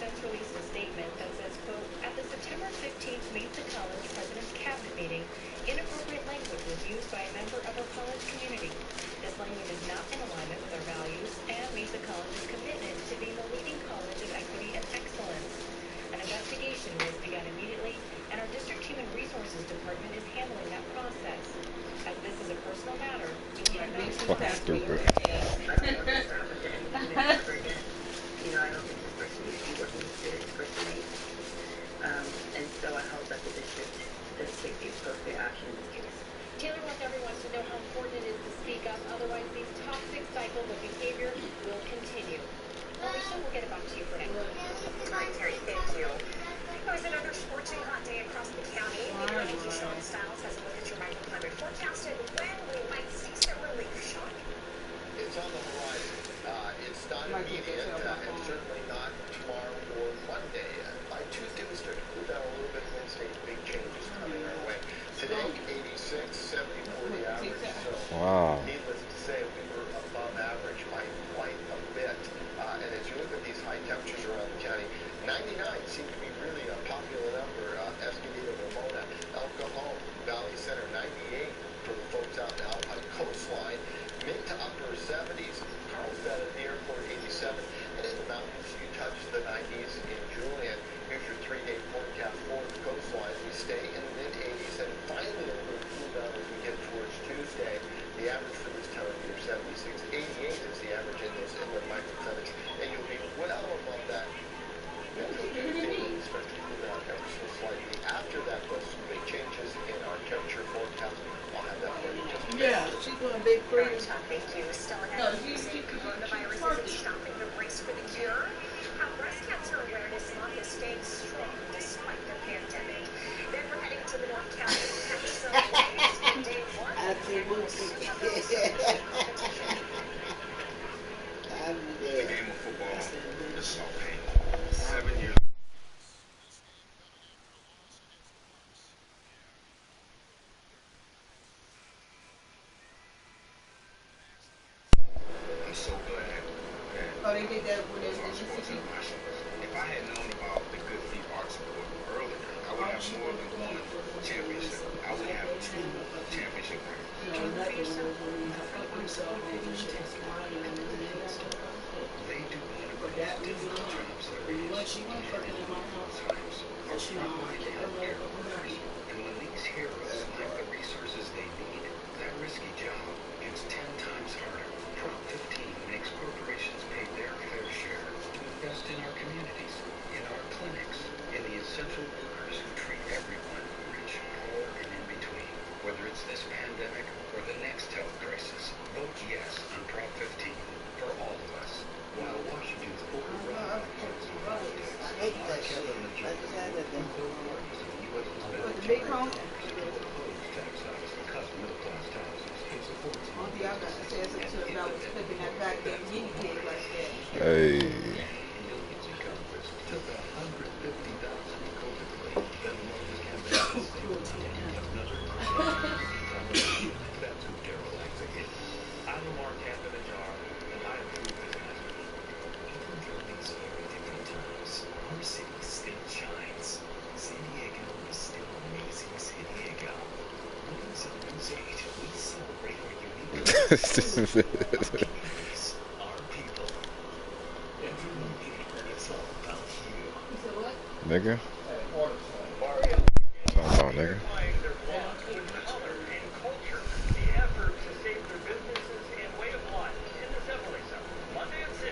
Defense released a statement that says, quote, at the September 15th Mesa College President's Cabinet meeting, inappropriate language was used by a member of our college community. This language is not in alignment with our values and Mesa College's commitment to being the leading college of equity and excellence. An investigation was begun immediately, and our district human resources department is handling that process. As this is a personal matter, we cannot stupid. You know, I don't think this person would be working with this person. And so I hope that the district does take the appropriate action in this case. Taylor wants everyone to know how important it is to speak up, otherwise these toxic cycles of behavior will continue. Alicia, we'll get it back to you for now. Hi, Terry, thank you. It was another scorching hot day across the county. Meteorologist Sean Stiles has a look at your microclimate forecast and when we might see some relief. Sean? It's on the horizon. It's not immediate, and certainly not tomorrow or Monday. By Tuesday, we start to cool down a little bit. Wednesday, big changes coming our way. Today, 86, 74 the average. So, needless to say, we were above average by quite a bit. And as you look at these high temperatures around the county, 99 seems to be really a popular number. Escondido, Ramona, El Cajon, Valley Center, 98 for the folks out in Alpine Coastline. Mid to upper 70s. Carlsbad at the airport, 87. And in the mountains, you touch the 90s in Julian. Here's your 3-day forecast for the coastline. We stay in the mid-80s and finally a little cool down as we get towards Tuesday. The average for this time of year, 76. 88 is the average in those inland microclimates. And you'll be well above that. Tuesday starts to cool down ever so slightly. After that, though, some big changes in our temperature forecast. I'll have that for you just a minute. Yeah, she's doing big freeze. Thank you. Still ahead of you. Coronavirus isn't stopping the race for the cure. How breast cancer awareness month is staying strong despite the pandemic. Then we're heading to the North County day one. The game of football is so painful. 7 years. I'm so glad that They did that when they those arts sports international. If I had known about the Good Feet Art Support earlier, I would have more than one championship. I would have 2 championship rings. They do one of the most difficult jobs there is. She was working in my house. Are frontline healthcare workers. And when these heroes lack the resources they need, that risky job gets 10 times harder. Prop 15 makes corporations pay their fair share to invest in our communities, in our clinics, in the essential workers who treat everyone, rich, poor, and in between. Whether it's this pandemic or the next health crisis, vote yes on Prop 15 for all of us. While Washington's overrun by policy politics, our Kevin majority parties in the U.S. has been big home. oppose tax hikes and cut middle-class taxes and supports One thing I got to say is about flipping that back there, guinea pig like that. Hey. millions in Congress took 150,000 in COVID relief. Then Republicans campaign another That's who Daryl Langsing is. I'm Lamar Camden and Jar, and I approve this message. Even during these very different times, our city still shines. San Diego is still amazing San Diego. Women's on News 8, we celebrate our unique communities, our people. Everyone here, it's all about you. Nigga. Mario. Talk about nigga. Their blood in color and culture, the effort to save their businesses and way of life in the Assembly Center, Monday at 6.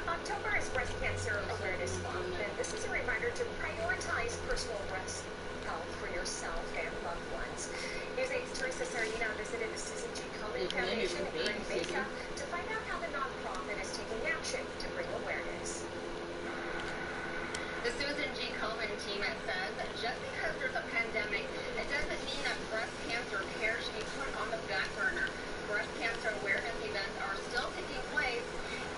October is Breast Cancer Awareness Month, and this is a reminder to prioritize personal breast health for yourself and loved ones. News 8's Teresa Sardina visited the Susan G. Komen Foundation here in Mesa to find out how the nonprofit is taking action to bring awareness. The Susan G. Komen team says that just because there's a pandemic, it doesn't mean that breast cancer care should be put on the back burner. Breast cancer awareness events are still taking place,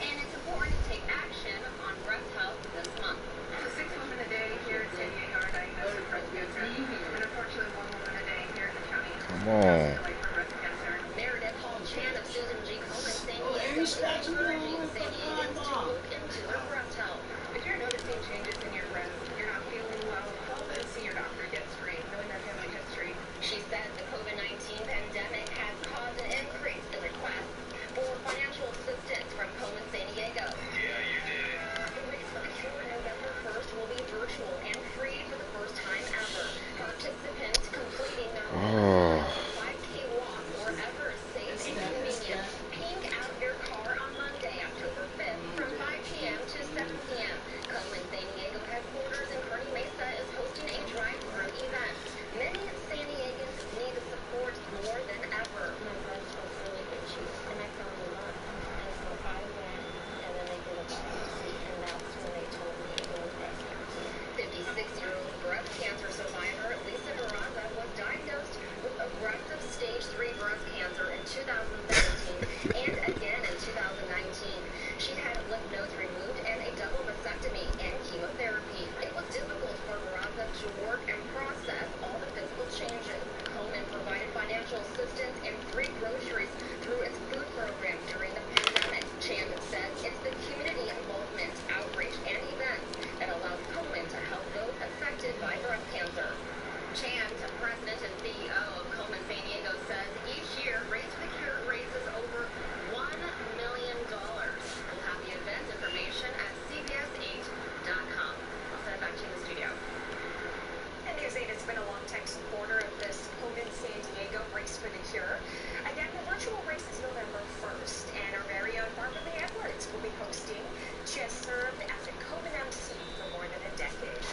and it's important to take action on breast health this month. So 6 women a day here in San Diego are diagnosed with breast cancer, and unfortunately 1 woman a day here in the county. Come on. Meredith Hall Chan of Susan G. encouraging San Diegans to look into their breast health. If you're noticing changes in your breast, you're not feeling well, call and see your doctor. Get screened, knowing their family history. She said the COVID-19 pandemic has caused an increase in requests for financial assistance from Komen San Diego. Yeah, you did. The race for the cure November 1st will be virtual and free for the first time ever. Participants completing their 5K walk wherever is safe and convenient. Pink out your car on Monday, October 5th from 5 p.m. to 7 p.m. Komen San Diego headquarters in Kearney Mesa is hosting a drive-through event. Many San Diegans need the support more than ever. My breast was really itchy, and I found a lot. And so I went, and then they did a biopsy, and that's when they told me it was breast cancer. 56-year-old breast cancer survivor Lisa Barraza was diagnosed with aggressive stage 3 breast cancer in 2017 and again in 2019. She had lymph nodes removed and a double mastectomy and chemotherapy. It was difficult for Barraza to work and process all the physical changes. Komen provided financial assistance and free groceries through its food program during the pandemic. Chan says it's the community involvement, outreach, and events that allows Komen to help those affected by breast cancer. Chan, president and CEO of Komen San Diego, says each year Race for the Cure raises over $1 million. We'll have the event information at cbs8.com. I'll send it back to you in the studio. And News 8 has been a long-time supporter of this Komen San Diego Race for the Cure. Again, the virtual race is November 1st, and our very own Barbara Lee Edwards will be hosting. She has served as a Komen MC for more than a decade.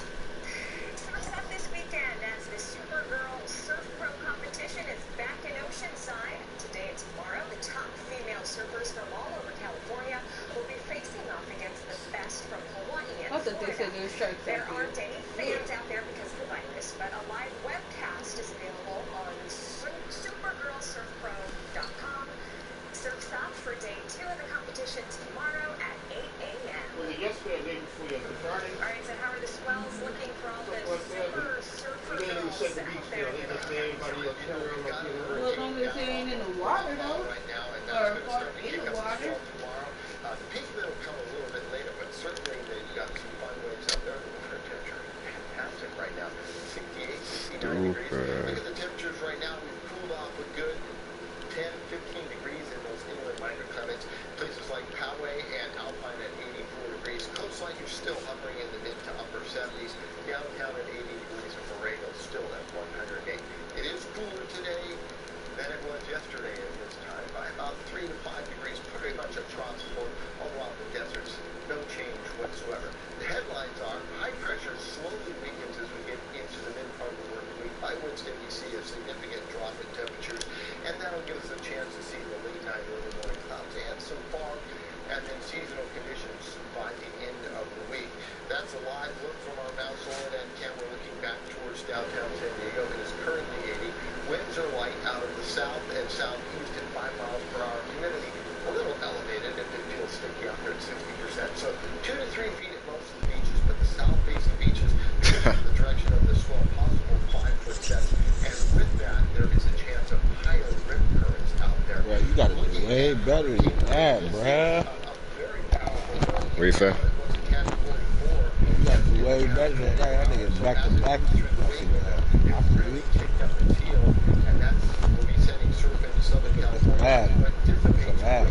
Starts up this weekend as the Supergirl Surf Pro competition is back in Oceanside. Today and tomorrow, the top female surfers from all over California will be facing off against the best from Hawaii and I thought they said Florida. there was strikes There out aren't any fans out there because of the virus, but a live webcast is available on supergirlsurfpro.com. Surf's up for day 2 of the competition tomorrow at 8 a.m. Was it yesterday or the day before yesterday? Friday? All right, so how are the swells looking for all the super surfer They didn't girls set the out beach there? deal. They just made everybody up here. Well, as long as it ain't in the water, though. Right now, and Or that's going to start to in kick the up water. the swell tomorrow. The peak will come a little bit later, but certainly they've got some fun waves out there. The water temperature is fantastic right now. 68, 69 degrees. Look at the temperatures right now. We've cooled off a good 10, 15 degrees in those inland microclimates. Places like Poway and Alpine at 84 degrees. Coastline, you're still hovering in the mid to upper 70s. Downtown at 80 degrees. And Borrego still at 108. It is cooler today than it was yesterday at this time by about 3 to 5 degrees. Pretty much across the board all along the deserts. No change whatsoever. The headlines are high pressure slowly weakens as we get into the mid part of the work week. By Wednesday, we see a significant drop in temperatures, and that'll give us a chance to see the late night, early morning clouds and some fog, and then seasonal conditions by the end of the week. That's a live look from our Mount Soledad camera looking back towards downtown San Diego. It is currently 80. Winds are light out of the south and southeast at 5 miles per hour. Humidity a little elevated if it feels sticky out there at 60%. So 2 to 3 feet at most of the beaches, but the south-facing beaches, the direction of the swell, possible 5-foot depth. And with that, there is a chance of higher rip currents out there. Bro, you got it way better than that, bruh. What you say? You got it way better than that. That nigga's back to back. Bad. It's bad.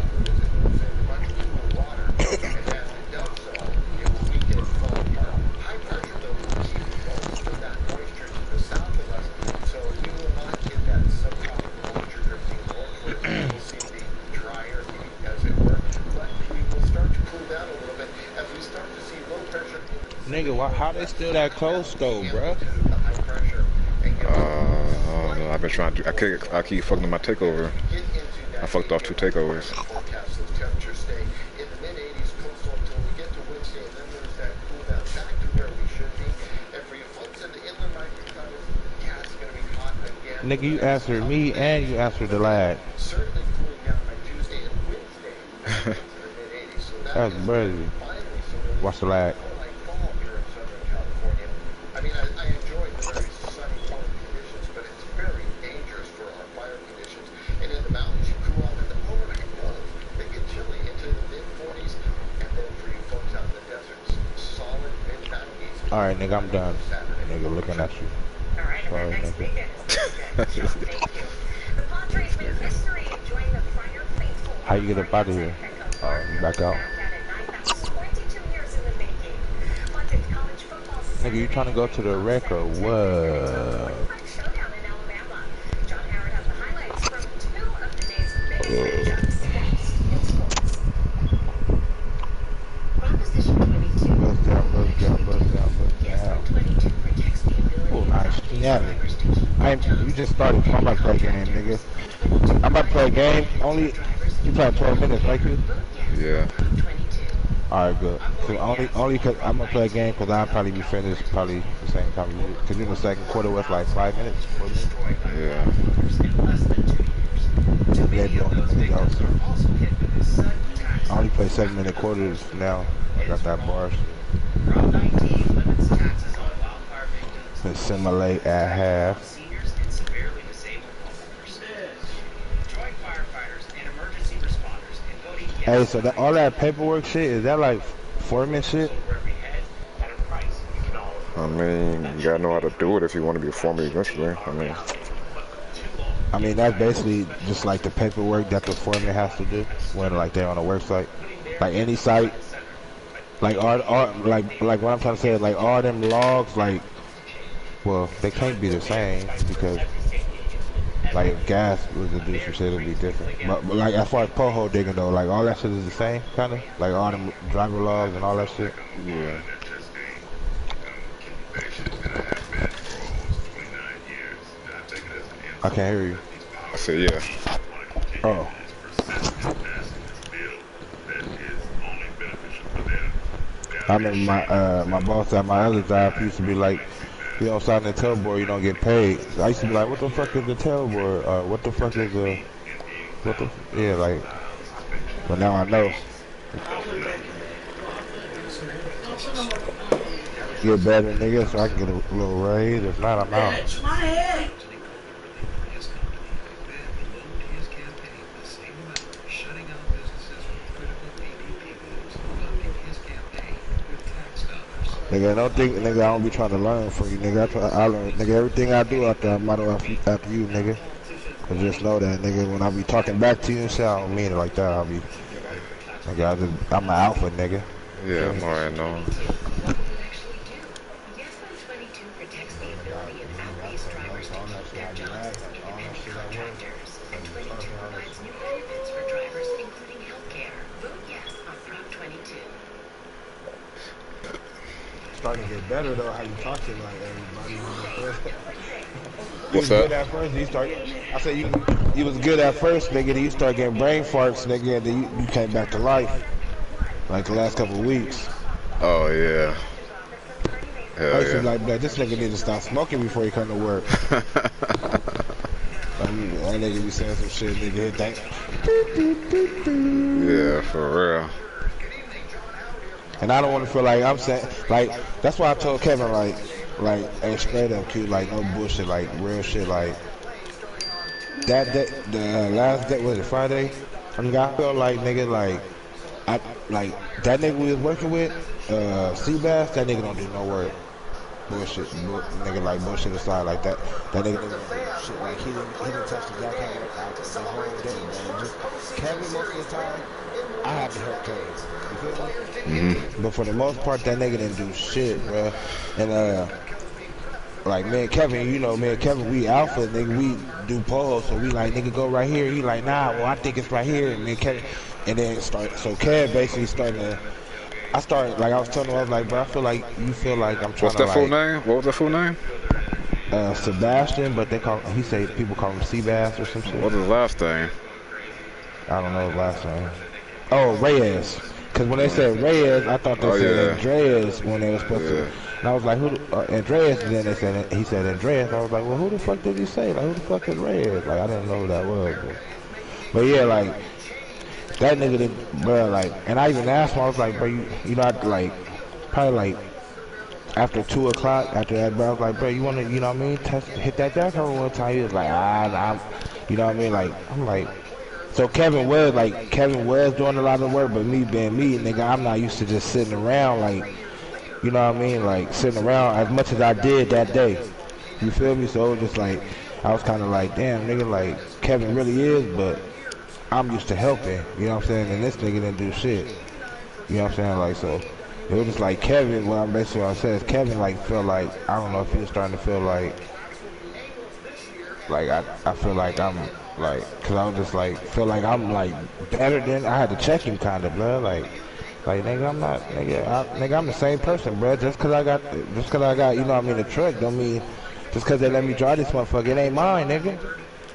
Nigga, how they still that close though, bruh? I don't know. I've been trying to. I keep fucking up my takeover. I fucked off 2 takeovers. Nigga, you answered me and you answered the lad. That's crazy. What's the lad? I mean, I enjoy the very sunny, warm conditions, but it's very dangerous for our fire conditions. And in the mountains, you cool off in the overnight lows. They get chilly Alright, nigga, I'm done. Nigga, looking at you. All right, and Sorry, that next nigga. big day is Tuesday. John, thank you. The Padres make history, joining the prior faithful. How you get up out of here? Oh, you back out? Back at it 22 years in the making. Monday's college football Nigga, you trying to go to the wreck or what? showdown in Alabama. John Howard has the highlights from two of the day's biggest matchups next in sports. Proposition 22. Bust down, bust down, bust down, bust Yes, down. 22 protects the ability Oh, of nice. athletes Yeah. drivers to keep You just started, so I'm about to play a game, nigga. I'm about to play a game. Only, you play 12 minutes, right, Q? Yeah. Alright, good. So only cause I'm gonna play a game cause I'll probably be finished probably the same time as you. Cause in the second quarter was like 5 minutes, 4 minutes. Yeah. Yeah, doing go. I only play 7-minute quarters now. I got that bar shit. Prop 19 limits taxes on wildfire victims. Assimilate at half. Seniors and severely disabled homeowners. Join firefighters and emergency responders in voting yes. Hey, so that all that paperwork shit, is that like foreman shit? Where we head at a price we can all afford. I mean, you gotta know how to do it if you want to be a foreman eventually. I mean, that's basically just like the paperwork that the foreman has to do when like they're on a work site. Like any site, like like what I'm trying to say is like all them logs, like, well, they can't be the same because like if gas was to do some shit, it'd be different. But like as far as pothole digging though, like all that shit is the same, kind of like all them driver logs and all that shit. Yeah. I can't hear you. I said yeah. Oh. I remember my boss at my other job used to be like, you don't sign the tailboard, you don't get paid. I used to be like, what the fuck is the tailboard? What the fuck is the, yeah, like, but now I know. Get better, nigga, so I can get a little raise. If not, I'm out. My head. Nigga, don't think, nigga, I don't be trying to learn from you, nigga. I learn, nigga, everything I do out there, I model after you, nigga. And just know that, nigga, when I be talking back to you and shit, I don't mean it like that. I'll be, nigga, I'm an alpha, nigga. Yeah, I'm alright knowing. Yes, 22 protects the ability of athletes drivers to keep their jobs, independent contractors, and 22 provides new benefits for drivers, including healthcare. Vote yes on Prop 22. Starting to get better though, how you talk to like everybody. What's You was up? good at first, I said you was good at first, nigga, then you start getting brain farts, nigga, and then you came back to life. Like the last couple of weeks. Oh yeah. I used to Hell be like, man, this nigga need to stop smoking before he come to work. yeah. That nigga be saying some shit, nigga hit that. Yeah, for real. And I don't want to feel like I'm saying, like, that's why I told Kevin, like, hey, straight up, Q, like, no bullshit, like, real shit, like, that day, the last day, was it Friday? I mean, I felt like, nigga, like, that nigga we was working with, Seabass, that nigga don't do no work. Bullshit, nigga, like, bullshit aside, like, that nigga don't do shit, like, he didn't touch the jackhammer out the whole day, man. Just, Kevin, most of the time, I have to help Kevin. You feel me? But for the most part, that nigga didn't do shit, bro. And like me and Kevin, you know, me and Kevin, we alpha, nigga. We do polls, so we like, nigga, go right here. He like, nah, well, I think it's right here. And me and Kevin, and then start. So Kev basically starting to. I started like I was telling him, I was like, bro, I feel like you feel like I'm trying What's that to full like. name? What was that full name? Sebastian, but they call. He say people call him Seabass or some shit. What's his last name? I don't know his last name. Oh, Reyes. Because when they said Reyes, I thought they said Andreas when they were supposed to. And I was like, who Andreas? And then he said Andreas. I was like, well, who the fuck did he say? Like, who the fuck is Reyes? Like, I didn't know who that was. But yeah, like, that nigga did, bro, like, and I even asked him, I was like, bro, you know, like, probably like, after 2 o'clock, after that, bro, I was like, bro, you want to, you know what I mean, hit that jackhammer one time. He was like, nah, you know what I mean? Like, I'm like, so Kevin was doing a lot of work, but me being me, nigga, I'm not used to just sitting around, like, you know what I mean, like sitting around as much as I did that day. You feel me? So it was just like, I was kind of like, damn, nigga, like Kevin really is, but I'm used to helping, you know what I'm saying? And this nigga didn't do shit, you know what I'm saying? Like, so it was just like Kevin, what I'm basically what I said is Kevin like felt like, I don't know if he was starting to feel like I feel like I'm like, cause I was just like, feel like I'm like better than, I had to check him kind of, bro, like nigga, I'm not, nigga, I'm the same person, bro. Just cause I got, you know what I mean, the truck, don't mean, just cause they let me drive this motherfucker, it ain't mine, nigga.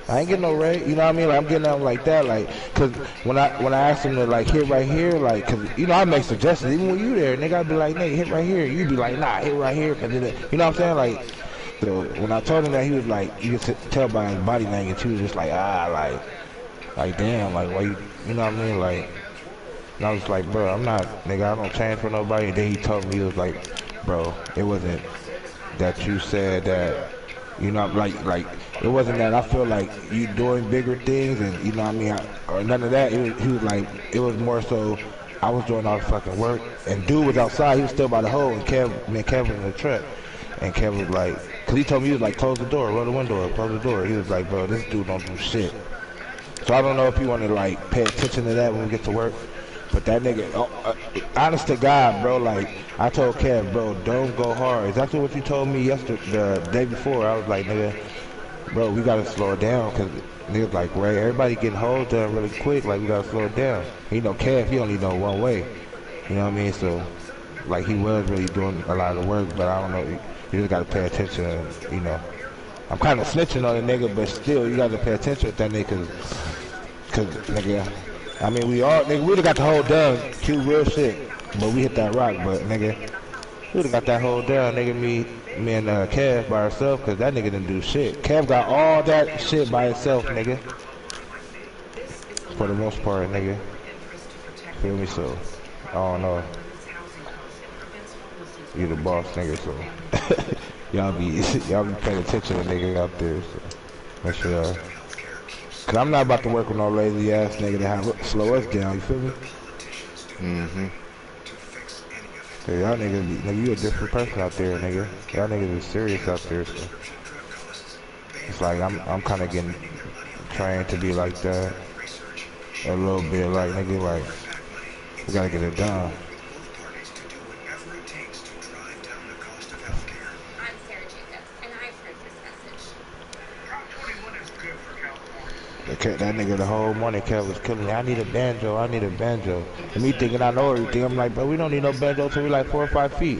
I ain't getting no rate, you know what I mean? Like I'm getting out like that, like, cause when I asked them to like hit right here, like, cause you know I make suggestions, even when you there, nigga, I'd be like, nigga, hit right here. You'd be like, nah, hit right here, cause you know what I'm saying? Like, so when I told him that, he was like, you could tell by his body language, he was just like, like damn, like why you know what I mean? Like, and I was like, bro, I'm not, nigga, I don't change for nobody. And then he told me, he was like, bro, it wasn't that you said that, you know, like it wasn't that I feel like you doing bigger things and you know what I mean, or none of that. He was like, it was more so I was doing all the fucking work and dude was outside. He was still by the hole and me and Kevin in the truck. And Kevin was like, cause he told me he was like, close the door, roll the window up, close the door. He was like, bro, this dude don't do shit. So I don't know if you want to like pay attention to that when we get to work. But that nigga, honest to God, bro, like, I told Kev, bro, don't go hard. Exactly what you told me yesterday, the day before. I was like, nigga, bro, we gotta slow it down, cause niggas like, Ray, everybody getting hold done really quick, like, we gotta slow it down. You know, Kev, he only know one way. You know what I mean? So, like, he was really doing a lot of work, but I don't know, you just gotta pay attention, and, you know. I'm kind of snitching on the nigga, but still, you gotta pay attention with that nigga, cause nigga, I mean, nigga, we would've got the whole done, Q real shit, but we hit that rock, but nigga, we would've got that whole done, nigga, me and Kev by ourselves, cause that nigga didn't do shit. Kev got all that shit by himself, nigga, for the most part, nigga, feel me, so, I don't know, you the boss, nigga, so, y'all be paying attention to niggas out there, so, make sure y'all. Cause I'm not about to work with no lazy ass nigga that slow us down, you feel me? Mm-hmm. So y'all niggas, nigga, you a different person out there, nigga. Y'all niggas is serious out there, so. It's like, I'm kinda getting trained to be like that. A little bit, like, nigga, like, we gotta get it done. That nigga the whole morning Kev was killing me. I need a banjo, I need a banjo. And me thinking I know everything. I'm like, bro, we don't need no banjo till we like 4 or 5 feet.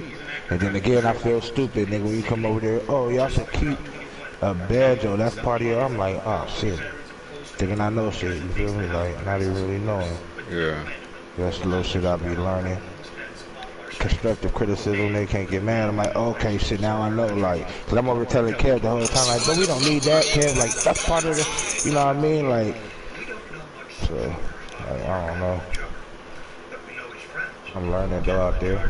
And then again, I feel stupid, nigga, when you come over there. Oh, y'all should keep a banjo. That's part of your. I'm like, oh shit. Thinking I know shit. You feel me? Like not even really knowing. Yeah. That's the little shit I be learning. Constructive criticism, they can't get mad. I'm like, okay, shit, now I know, like, cause I'm over telling Kev the whole time, like, but we don't need that, Kev, like, that's part of the, you know what I mean, like, so, like, I don't know. I'm learning though out there.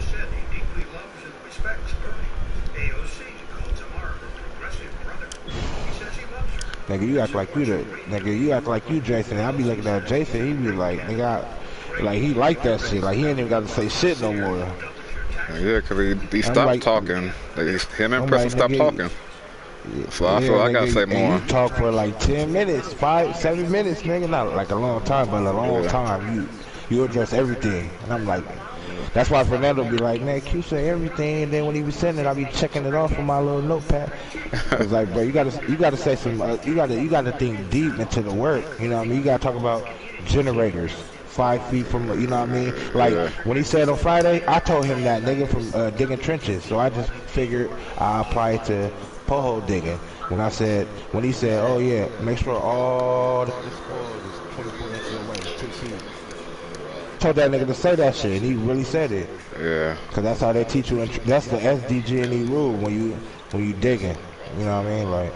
Nigga, you act like you act like you Jason. I be looking at Jason, he be like, nigga, like, he like that shit, like, he ain't even got to say shit no more. Yeah, cause he stopped like, talking. Him and Preston stopped talking. So I feel like I gotta say more. You talk for like 10 minutes, 5, 7 minutes, nigga. Not like a long time, but a long time. You address everything. And I'm like, that's why Fernando be like, man, Q say everything. And then when he be saying it, I be checking it off on my little notepad. It's like, bro, you gotta say some, you gotta think deep into the work. You know what I mean? You gotta talk about generators. 5 feet from, you know what I mean? Like, when he said on Friday, I told him that, nigga, from digging trenches. So I just figured I apply it to pothole digging. When he said, oh yeah, make sure all the spoil is 24 inches away, 2 feet. Told that nigga to say that shit, and he really said it. Yeah. Cause that's how they teach you, that's the SDG&E rule when you digging. You know what I mean? Like,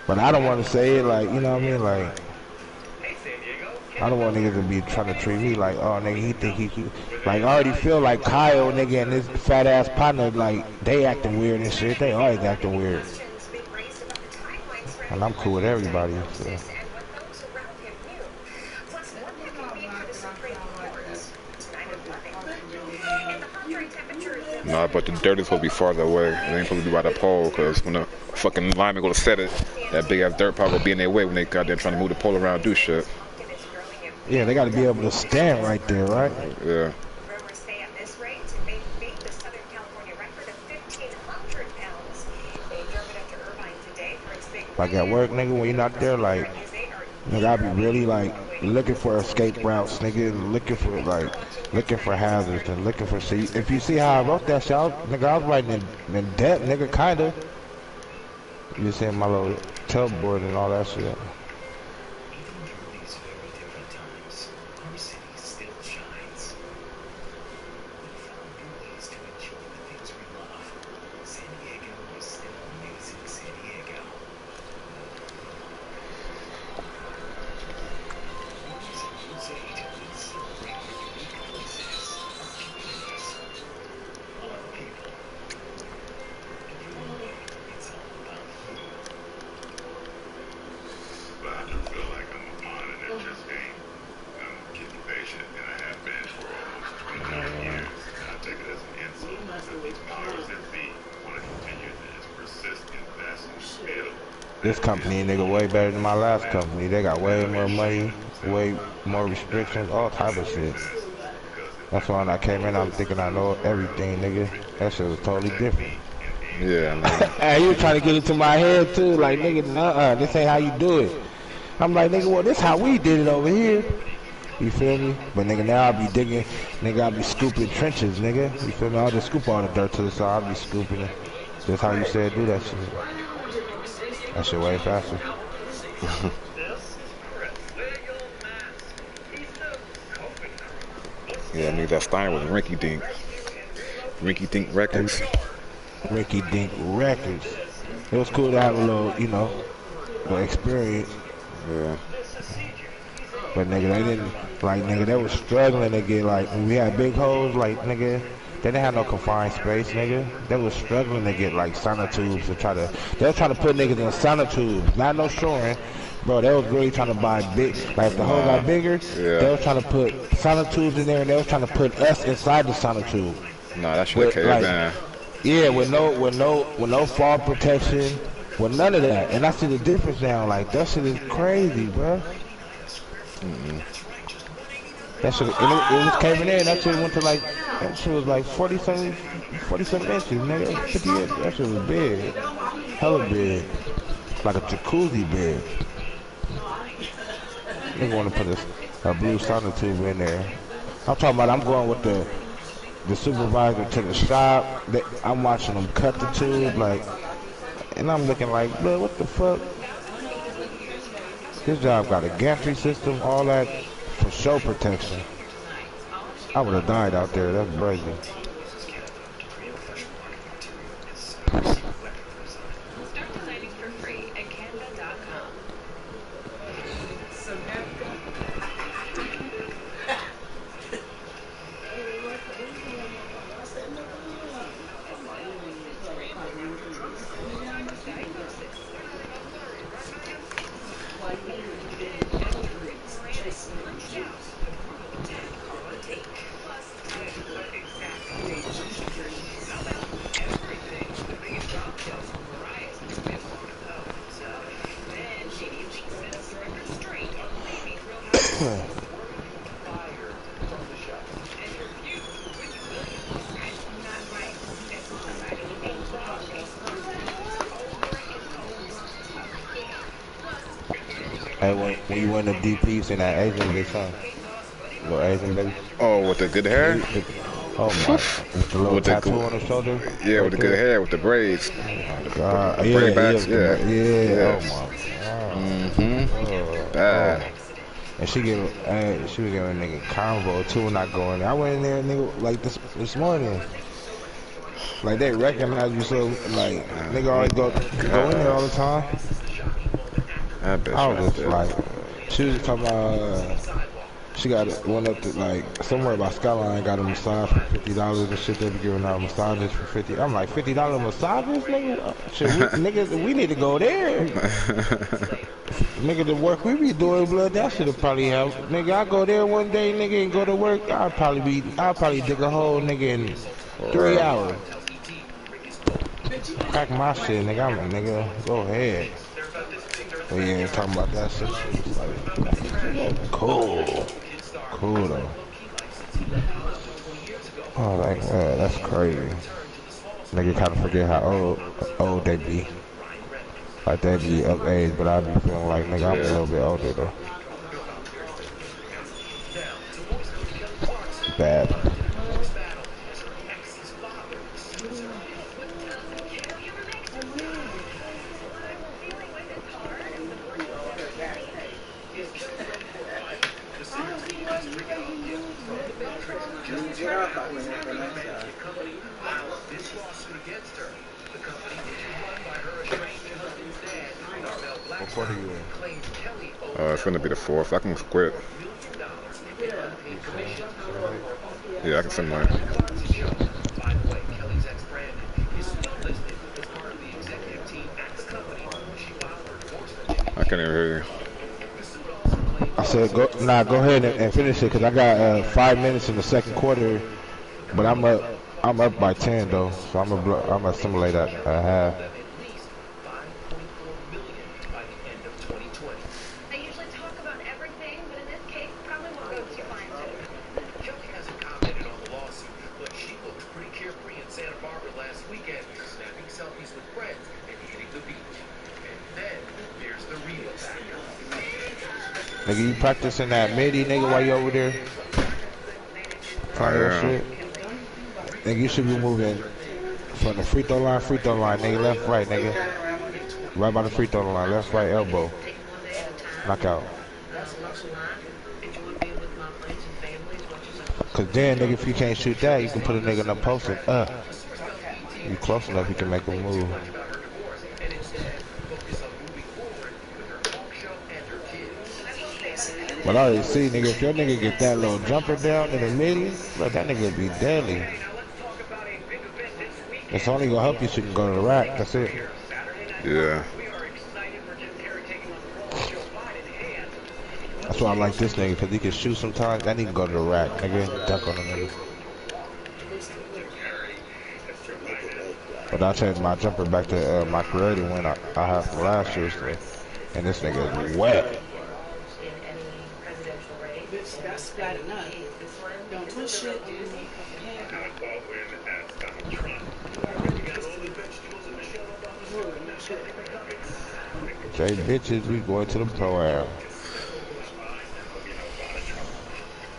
but I don't want to say it like, you know what I mean? Like, I don't want niggas to be trying to treat me like, oh, nigga, he think he can. Like, I already feel like Kyle, nigga, and this fat ass partner, like, they acting weird and shit. They always acting weird. And I'm cool with everybody, so. Nah, but the dirt is supposed to be farther away. It ain't supposed to be by the pole, because when the fucking lineman go to set it, that big ass dirt pile will be in their way when they got there trying to move the pole around and do shit. Yeah, they got to be able to stand right there, right? Yeah. Growers say at this rate, they beat the Southern California record of 1,500 pounds. They drove it up to Irvine today for its big Like at work, nigga, when you're not there, like, nigga, I be really like looking for escape routes, nigga, looking for hazards and looking for. See, if you see how I wrote that shit, nigga, I was writing in depth, nigga, kinda. You just seeing my little tailboard and all that shit. Even through these very different times, our city still shines. We found new ways to enjoy the things we love. San Diego is still amazing San Diego. Orange and News 8, we celebrate our unique places, our communities, our people. Every week, it's all about you. But I do feel like I'm a pawn in their chess game. I'm getting patient, and I have been for almost 29 years. And I take it as an insult. But these powers that be want to continue this persistent, investment spill. This company, nigga, way better than my last company. They got way more money, way more restrictions, all type of shit. That's why when I came in, I'm thinking I know everything, nigga. That shit was totally different. Yeah, man. Hey, you trying to get into my head too, like, nigga, this ain't how you do it. I'm like, nigga, well, this how we did it over here. You feel me? But nigga, now I be digging, nigga, I be scooping trenches, nigga. You feel me? I'll just scoop all the dirt to the side. I'll be scooping it. That's how you said do that shit. That shit way faster. Yeah, nigga, that Stein was Rinky Dink. Rinky Dink Records. Rinky Dink Records. It was cool to have a little, you know, little experience. Yeah. But nigga, they didn't, like, nigga, they was struggling to get, like, when we had big hoes, like, nigga, they didn't have no confined space, nigga. They was struggling to get, like, sonotubes and they was trying to put niggas in sonotubes, not no shoring. Bro, they was really trying to buy big, like, if the hole got bigger, they was trying to put sonotubes in there, and they was trying to put us inside the sonotube. Nah, that shit caved in. Yeah, with no fall protection, with none of that. And I see the difference now, like, that shit is crazy, bro. That shit, it was caving in. That shit went to like, that shit was like 40 something inches, nigga. 50 inches. That shit was big, hella big, like a jacuzzi big. Nigga want to put a blue sonotube in there. I'm talking about. I'm going with the supervisor to the shop. I'm watching them cut the tube, like, and I'm looking like, bro, what the fuck? This job got a gantry system, all that for show protection. I would have died out there. That's crazy. Start designing for free at canva.com. Hey, when you went to DP, seen that Asian bitch, huh? Little Asian baby. Oh, with the good hair? Oh my, with the little tattoo on her shoulder. Yeah, with the good hair, with the braids. God, the braid backs, yeah. Oh my God. Bad. And she was giving a nigga convo too when I go in there. I went in there, nigga, like this morning. Like they recognize you, so like nigga always go in there all the time. That bitch I was just like, she was talking about she went up to like somewhere by Skyline, got a massage for $50 and shit. They be giving out massages for $50. I'm like, $50 massages, nigga? Shit, nigga, we need to go there. Nigga, the work we be doing, blood, that shit'll probably help. Nigga, I go there one day, nigga, and go to work. I'll probably dig a hole, nigga, and 3 hours. Crack my shit, nigga. I'm a nigga. Go ahead. But yeah, talking about that shit. Like, cool. Cool though. Oh, like, man, that's crazy. Nigga kind of forget how old they be. Like they be of age, but I be feeling like, nigga, I'm a little bit older though. Bad. What quarter you in? It's gonna be the 4th. I can quit. Yeah, I can send mine. I can't even hear you. I said, go ahead and finish it, cause I got 5 minutes in the second quarter, but I'm up by 10 though, so I'm gonna simulate that at half. They usually talk about everything, but in this case, probably won't go too far into it. Kelly hasn't commented on the lawsuit, but she looked pretty carefree in Santa Barbara last weekend, snapping selfies with friends and hitting the beach. And then there's the real factor. Nigga, you practicing that MIDI, nigga, while you over there? Trying your shit? Nigga, you should be moving from the free throw line, nigga, left, right, nigga. Right by the free throw line, left, right, elbow. Knockout. Cause then, nigga, if you can't shoot that, you can put a nigga in the post and you close enough, you can make a move. But I already see, nigga, if your nigga get that little jumper down in the middle, bro, that nigga be deadly. It's only gonna help you so you can go to the rack, that's it. Yeah. That's why I like this nigga, cause he can shoot sometimes, then he can go to the rack, nigga, dunk on the nigga. But I changed my jumper back to my creative one I had from last year, so, and this nigga is wet. That's bad enough. Don't push it. Jay bitches, we going to the pro-am.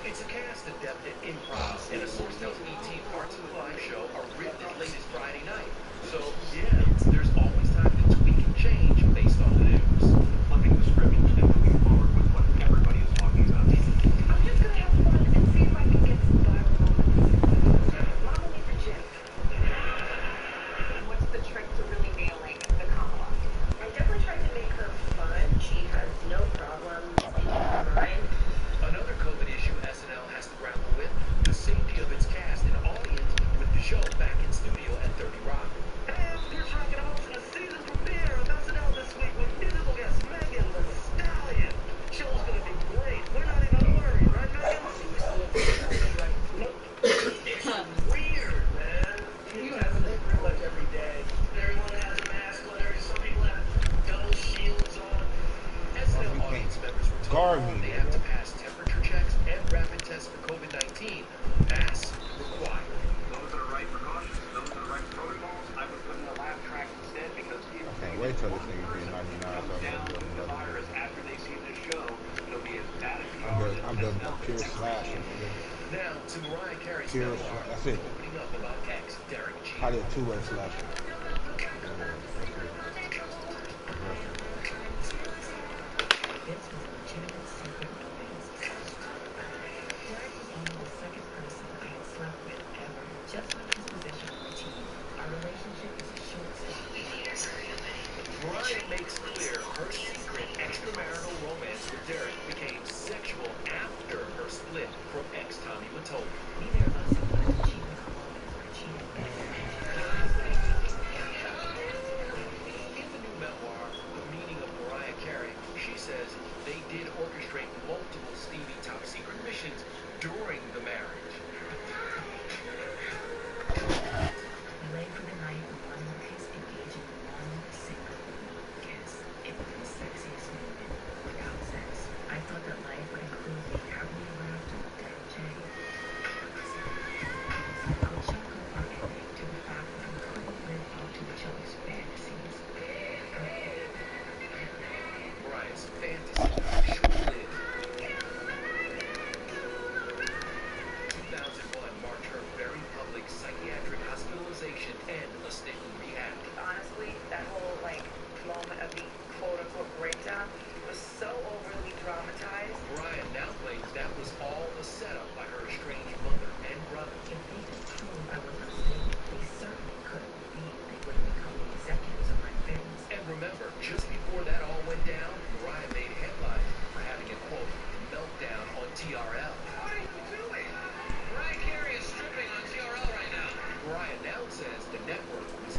It's a cast adept at improv, and a source tells ET parts of the live show are written as late as Friday night. So, yeah, there's always time to tweak and change based on the news. Flipping the script and moving forward with what everybody is talking about. I'm just gonna have fun and see if I can get some viral moments. Mama needs a gym. What's the trick to really nailing the Kamala? I definitely tried to make her fun. She has no problem speaking her mind. Another COVID issue SNL has to grapple with, the safety of its cast and audience with the show back in studio at 30 Rock. And we're talking hosting a season premiere of SNL this week with musical guest Megan Thee Stallion. Show's gonna be great. We're not even worried, right, Megan? It's weird, man. You have it pretty much every day. Everyone has a mask on. Some people have double shields on. SNL audience members were told they have to pass temperature checks and rapid tests for COVID-19. Masks required. Those are the right precautions. Those are the right protocols. I would put in a laugh track instead because if Can't wait till this nigga get 99. down with the virus after they see this show, it'll be as bad as the I'm the pure slasher, nigga. Now to Mariah Carey's Pure, memoir, that's it. opening up about ex Derek G. I did two-way slasher. Mariah makes clear her secret extramarital romance with Derek became sexual after her split from ex Tommy Mottola. Neither of us have cheated or cheated. In the new memoir, The Meaning of Mariah Carey, she says they did orchestrate multiple Stevie top secret missions during the marriage.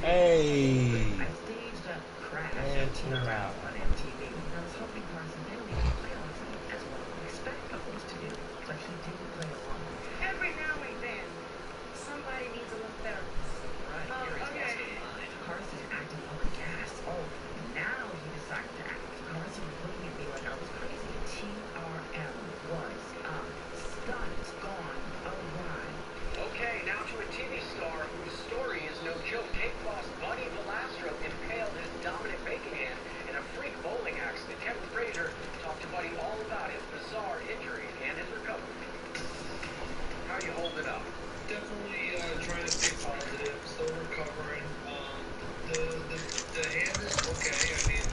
Hey. I staged a crash And of turn around. on MTV. I was hoping Carson Daly would play along as one would expect couples to do, but he didn't play along. Every now and then, somebody needs a little therapist. Right, here he's lost his mind. Carson acted all aghast. Oh, now he decided to act. Carson was looking at me like I was crazy. TRM was stunt gone awry. Okay, now to a TV star whose story is no joke. Cake boss Buddy Valastro impaled his dominant bacon hand in a freak bowling accident. Kevin Frazier talked to Buddy all about his bizarre injury and his recovery. How are you holding up? Definitely trying to stay positive, still recovering. The hand is okay. I mean,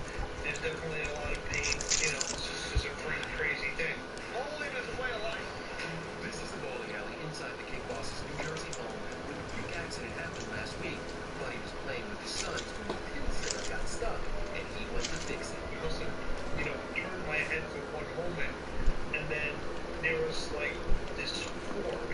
there's definitely a lot of pain. You know, it's just a crazy thing. Bowling is a way of life. This is the bowling alley inside the Cake Boss's New Jersey home where the freak accident happened last week. Buddy was playing with his sons when the pin setter got stuck, and he went to fix it. I must have, turned my head for one moment, and then there was like this fork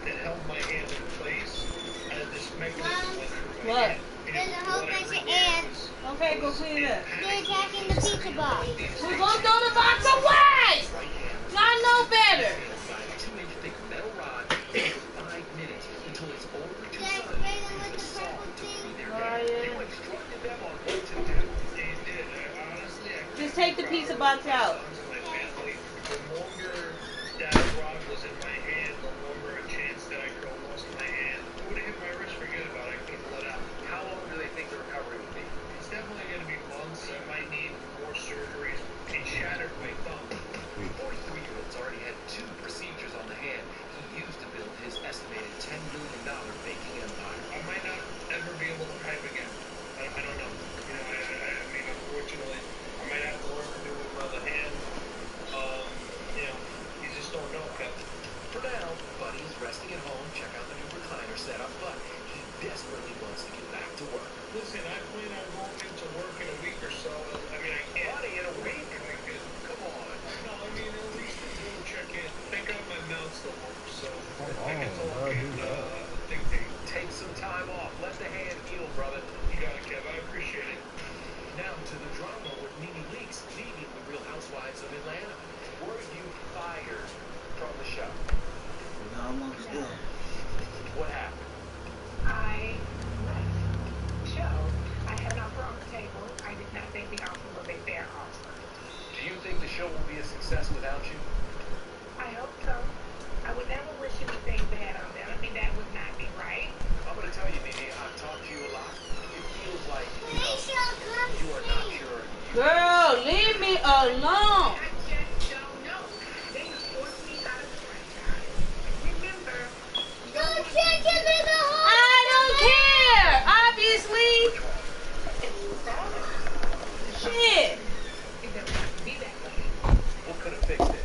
that held my hand in place, and this mechanism went through my hand. There's a whole bunch of ants. Okay, go clean it up. They're attacking the pizza box. We're gonna throw the box away! I know better. Inside a 2-inch thick metal rod for 5 minutes until his older two Guys, sons spray them with used a the saw purple to thing. free their dad. You instructed them on what to do. They did. Honestly, Just take the pizza box out. my family, the longer that rod was in my hand, the longer a chance that I could have lost my hand. It would have hit my wrist, forget about it. I could have let out. How long do they think the recovery will be? It's definitely going to be months. I might need more surgeries. It shattered my thumb. The 43-year-old's already had 2 procedures on the hand he used to build his estimated $10 million baking empire. I might not ever be able to pipe again. I don't know. I mean, unfortunately, I might have to learn to do it with my other hand. You just don't know, Kevin. For now, Buddy's resting at home, check out the new recliner setup, but he desperately wants to get back to work. Listen, I plan on going into work in a week or so. I mean, I can't. Buddy, in a week? I could. Come on. No, I mean, at least do check in. Thank God my mouth still works, so I can on, talk bro, and do that. dictate. Take some time off. Let the hand heal, brother. You got it, Kev. I appreciate it. Now to the drama with Nene Leakes leaving the Real Housewives of Atlanta. Were you fired from the show? No, I'm on still. What happened? I left the show. I had an offer on the table. I did not think the offer was a fair offer. Do you think the show will be a success without you? I hope so. I would never wish anything bad on them. I mean, that would not be right. I'm going to tell you, Nene, I've talked to you a lot. It feels like, you are not sure. Girl, leave me alone. I just don't know. They just forced me out of the franchise. Remember, Don't check it in the hole. I don't care. Obviously. it's father. Shit. It doesn't have to be that way. What could have fixed it?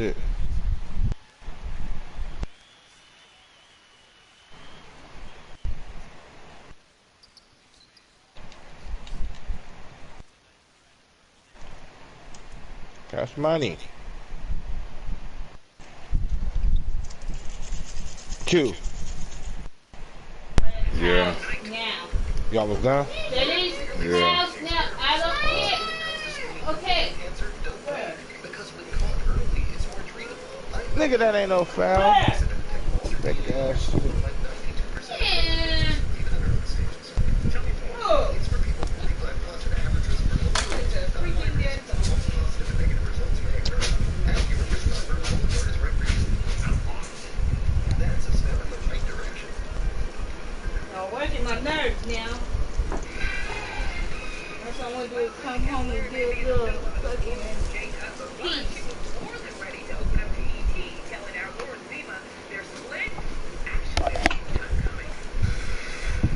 shit. Cash money. Q. Yeah. Now. You almost done? Feliz. Yeah. Now, I don't get. Okay. Because when caught early, it's more treatable. Nigga, that ain't no foul. Big ass shit. Yeah. Oh. It's for people with 45 plus and average risk for Freaking dead. positive and negative results may occur. Asking your risk doctor or health board is right for you. That's a step in the right direction. I'm working my nerves now. That's what I want to do is come home and do a little fucking peace. More than ready to open up PET, telling our Lord Zima they're split. Actually, a long time coming.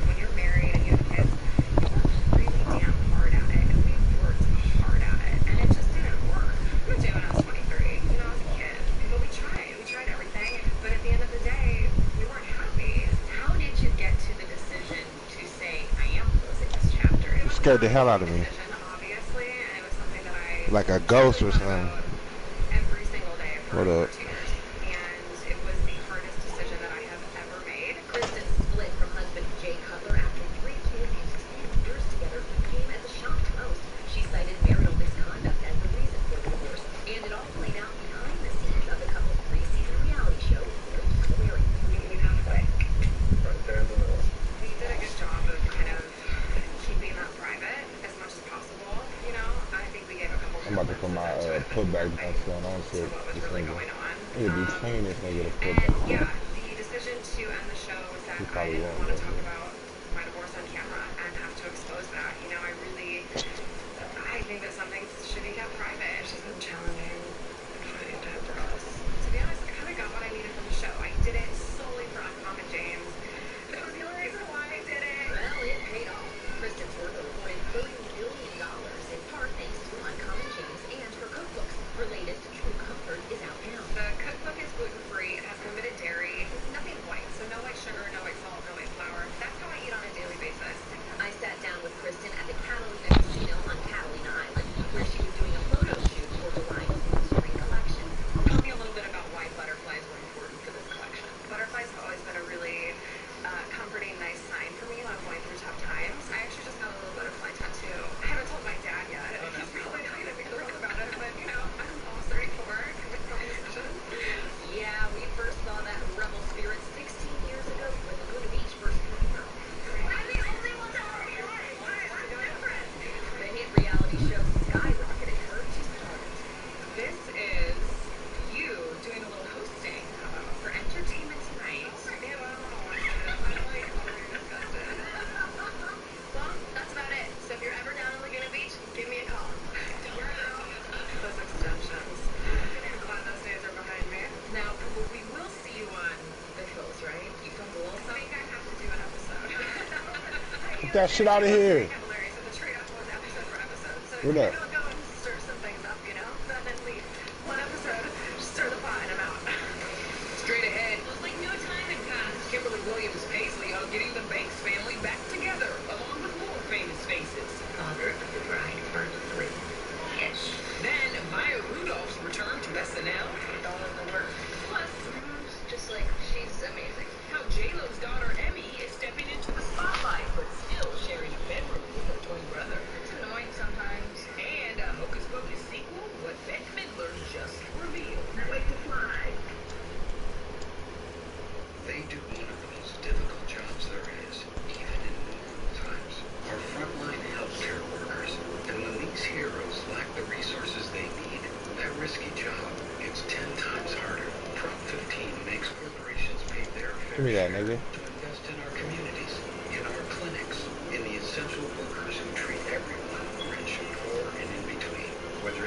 When you're married and you have kids, you work really damn hard at it, and we worked hard at it, and it just didn't work. We were doing when I was 23, you know, I was a kid, but we tried everything, but at the end of the day, we weren't happy. How did you get to the decision to say, I am closing this chapter? It was Scared the hell out of me. decision, obviously, and it was something that I Like a ghost or something. every single day for What up? 2 years. And it was the hardest decision that I have ever made. Kristen split from husband Jay Cutler after 3 kids and 10 years together came as a shock to most. She cited marital misconduct as the reason for the divorce, and it all played out behind the scenes of the couple's 3-season reality show, Clearing. We have like, Right there in the middle. we did a good job of kind of keeping that private as much as possible. You know, I think we gave a couple I'm about to put my putback dunks on to shit. what was This really nigga. going on. It'd be clean this nigga to put And back. yeah, the decision to end the show was that You I probably didn't won't, want to though. talk about my divorce on camera and have to expose that. You know, I think that some things should be kept private. It's just been challenging finding time for us. To be honest, I kind of got what I needed from the show. I did it solely for Uncommon James. That was the only reason why I did it. Well, it paid off. Kristen's worth a reported $30 million, in part thanks to Uncommon James and her cookbooks. Her latest, True Comfort, is out now. The cookbook is gluten-free. It has limited dairy. Nothing white. So no white sugar, no white salt, no white flour. That's how I eat on a daily basis. I sat down with Kristen at the Catalina Casino on Catalina Island, where she was doing a photo shoot for her line's new spring collection. Tell me a little bit about why butterflies were important for this collection. Butterflies have always been a really comforting, nice sign for me when I'm going through tough times. I actually just got a little butterfly tattoo. I haven't told my dad yet. He's probably not going to be thrilled about it, but you know, I'm almost 34. Can we call this decision? Yeah, we first saw that rebel spirit 16 years ago when Laguna Beach first came out. I'm the only one that already lied. Why? I'm different. The hit reality show skyrocketed her to stardom. This is you doing a little hosting for Entertainment Tonight. Yeah, well, I don't like already discussed it. Well, that's about it. So if you're ever down in Laguna Beach, give me a call. Those extensions. I'm glad those days are behind me. Now, we will see you on The Hills, right? You filmed a little I something? think I have to do an episode. Get that shit out of here. Vocabulary, so the trade-off was episode for episode. So What you're up? gonna go and stir some things up, you know? And then leave. One episode, stir the pot, and I'm out. Straight ahead, Looks like no time had passed. Kimberly Williams Paisley on getting the Banks family back together, along with more famous faces. Father of the Bride, Part 3. Ish. Then Maya Rudolph's return to SNL. All of the work. Plus, Just like, she's amazing. how J-Lo's daughter Emmy is stepping into the spotlight, but still sharing a bedroom with her twin brother. It's annoying sometimes. And a Hocus Pocus sequel, what Bette Midler just revealed. Wait to fly. They do one of the most difficult jobs there is, even in normal times. Our frontline healthcare workers. And when these heroes lack the resources they need, that risky job gets 10 times harder. Prop 15 makes corporations pay their Give me fair that, share nigga. to